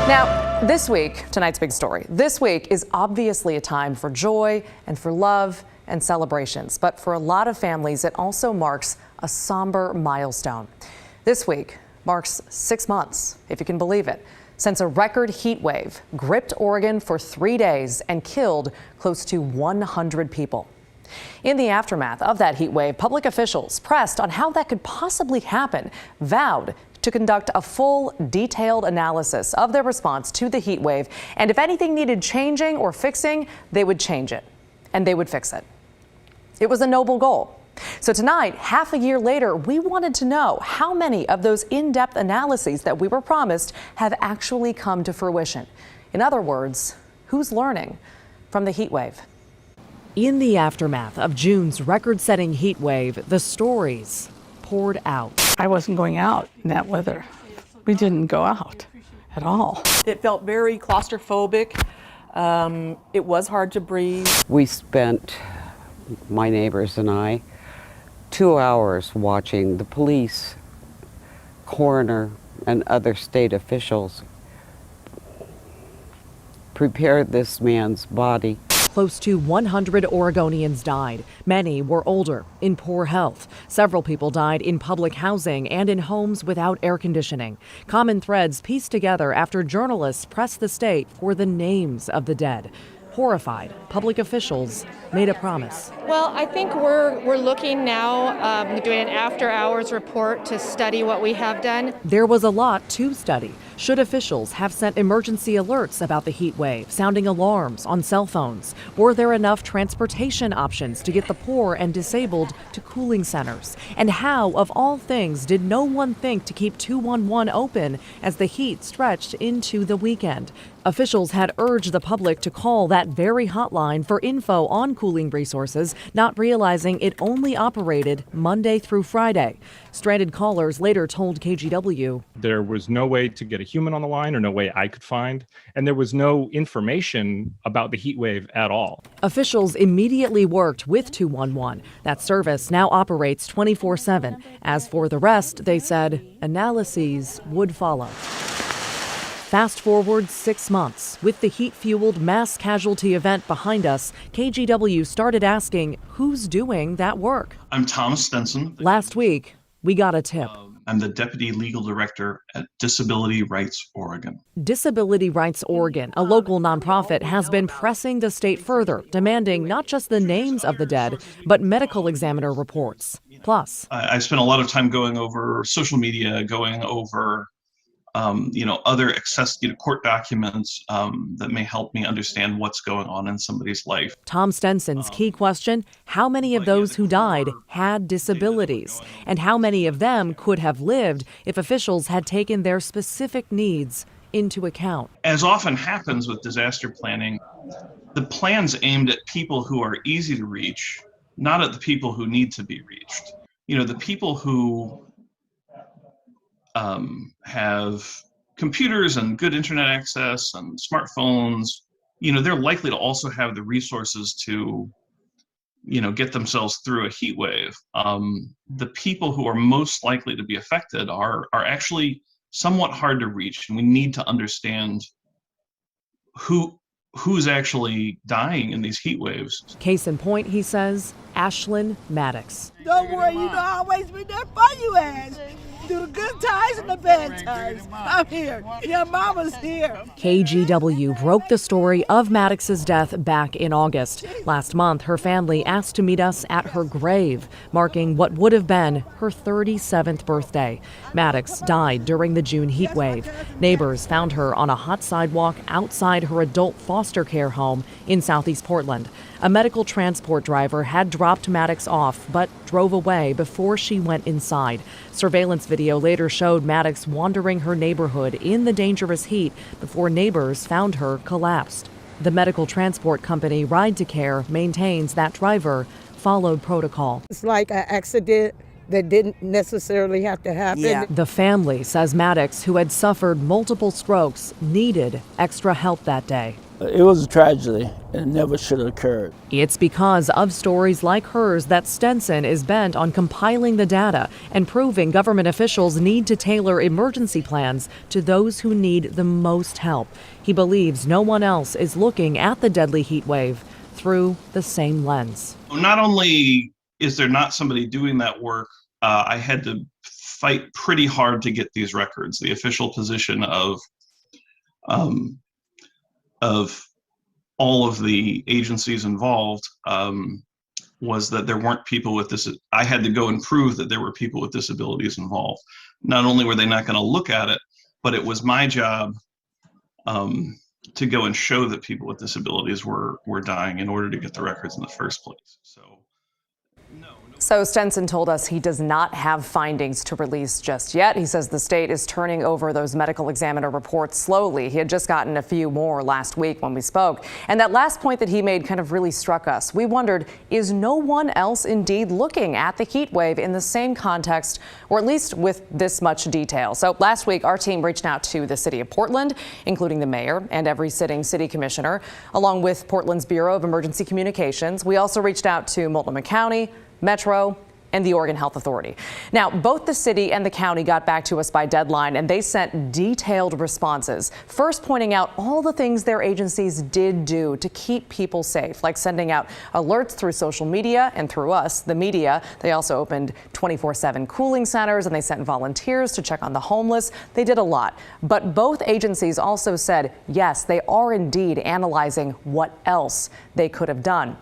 Now, this week, tonight's big story, this week is obviously a time for joy and for love and celebrations. But for a lot of families, it also marks a somber milestone. This week marks 6 months, if you can believe it, since a record heat wave gripped Oregon for 3 days and killed close to 100 people. In the aftermath of that heat wave, public officials pressed on how that could possibly happen, vowed to conduct a full, detailed analysis of their response to the heat wave. And if anything needed changing or fixing, they would change it and they would fix it. It was a noble goal. So tonight, half a year later, we wanted to know how many of those in-depth analyses that we were promised have actually come to fruition. In other words, who's learning from the heat wave? In the aftermath of June's record-setting heat wave, the stories poured out. I wasn't going out in that weather. We didn't go out at all. It felt very claustrophobic. It was hard to breathe. We spent, my neighbors and I, 2 hours watching the police, coroner, and other state officials prepare this man's body. Close to 100 Oregonians died. Many were older, in poor health. Several people died in public housing and in homes without air conditioning. Common threads pieced together after journalists pressed the state for the names of the dead. Horrified, public officials made a promise. Well, I think we're looking now, doing an after-hours report to study what we have done. There was a lot to study. Should officials have sent emergency alerts about the heat wave, sounding alarms on cell phones? Were there enough transportation options to get the poor and disabled to cooling centers? And how, of all things, did no one think to keep 211 open as the heat stretched into the weekend? Officials had urged the public to call that very hotline for info on cooling resources, not realizing it only operated Monday through Friday. Stranded callers later told KGW. There was no way to get a human on the line, or no way I could find, and there was no information about the heat wave at all. Officials immediately worked with 211. That service now operates 24/7. As for the rest, they said analyses would follow. Fast forward 6 months. With the heat-fueled mass casualty event behind us, KGW started asking who's doing that work. I'm Thomas Stenson. Last week, we got a tip. I'm the Deputy Legal Director at Disability Rights Oregon. Disability Rights Oregon, a local nonprofit, has been pressing the state further, demanding not just the names of the dead, but medical examiner reports. Plus, I spent a lot of time going over social media, going over other court documents that may help me understand what's going on in somebody's life. Tom Stenson's key question, how many of those who died had disabilities? And how many of them could have lived if officials had taken their specific needs into account? As often happens with disaster planning, the plan's aimed at people who are easy to reach, not at the people who need to be reached. The people who have computers and good internet access and smartphones, they're likely to also have the resources to, get themselves through a heat wave. The people who are most likely to be affected are actually somewhat hard to reach, and we need to understand who's actually dying in these heat waves. Case in point, he says, Ashlyn Maddox. Don't worry, I'll always be there for you, Ash. Through the good times and the bad times. I'm here. Your mama's here. KGW broke the story of Maddox's death back in August. Last month, her family asked to meet us at her grave, marking what would have been her 37th birthday. Maddox died during the June heat wave. Neighbors found her on a hot sidewalk outside her adult foster care home in Southeast Portland. A medical transport driver had dropped Maddox off, but drove away before she went inside. Surveillance video later showed Maddox wandering her neighborhood in the dangerous heat before neighbors found her collapsed. The medical transport company Ride to Care maintains that driver followed protocol. It's like an accident. that didn't necessarily have to happen. Yeah. The family says Maddox, who had suffered multiple strokes, needed extra help that day. It was a tragedy. It never should have occurred. It's because of stories like hers that Stenson is bent on compiling the data and proving government officials need to tailor emergency plans to those who need the most help. He believes no one else is looking at the deadly heat wave through the same lens. Not only is there not somebody doing that work, I had to fight pretty hard to get these records. The official position of all of the agencies involved was that there weren't people with this. I had to go and prove that there were people with disabilities involved. Not only were they not going to look at it, but it was my job to go and show that people with disabilities were dying in order to get the records in the first place. So Stenson told us he does not have findings to release just yet. He says the state is turning over those medical examiner reports slowly. He had just gotten a few more last week when we spoke. And that last point that he made kind of really struck us. We wondered, is no one else indeed looking at the heat wave in the same context, or at least with this much detail? So last week, our team reached out to the city of Portland, including the mayor and every sitting city commissioner, along with Portland's Bureau of Emergency Communications. We also reached out to Multnomah County, Metro, and the Oregon Health Authority. Now, both the city and the county got back to us by deadline, and they sent detailed responses, first pointing out all the things their agencies did do to keep people safe, like sending out alerts through social media and through us, the media. They also opened 24/7 cooling centers, and they sent volunteers to check on the homeless. They did a lot. But both agencies also said, yes, they are indeed analyzing what else they could have done.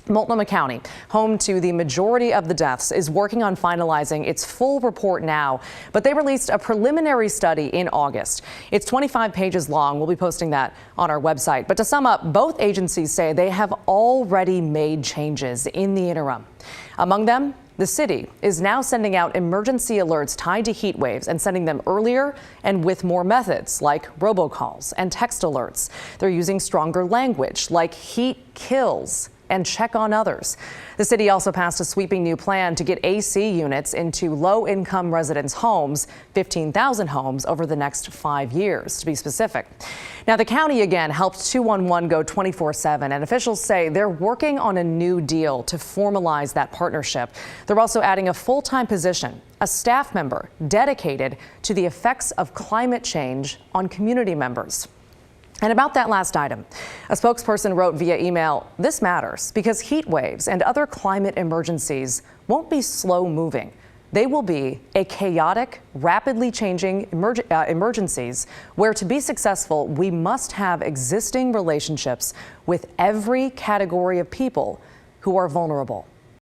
Multnomah County, home to the majority of the deaths, is working on finalizing its full report now, but they released a preliminary study in August. It's 25 pages long. We'll be posting that on our website. But to sum up, both agencies say they have already made changes in the interim. Among them, the city is now sending out emergency alerts tied to heat waves and sending them earlier and with more methods like robocalls and text alerts. They're using stronger language like heat kills and check on others. The city also passed a sweeping new plan to get AC units into low-income residents' homes, 15,000 homes over the next 5 years, to be specific. Now, the county again helped 211 go 24/7, and officials say they're working on a new deal to formalize that partnership. They're also adding a full-time position, a staff member dedicated to the effects of climate change on community members. And about that last item, a spokesperson wrote via email, this matters because heat waves and other climate emergencies won't be slow moving. They will be a chaotic, rapidly changing emergencies where to be successful, we must have existing relationships with every category of people who are vulnerable.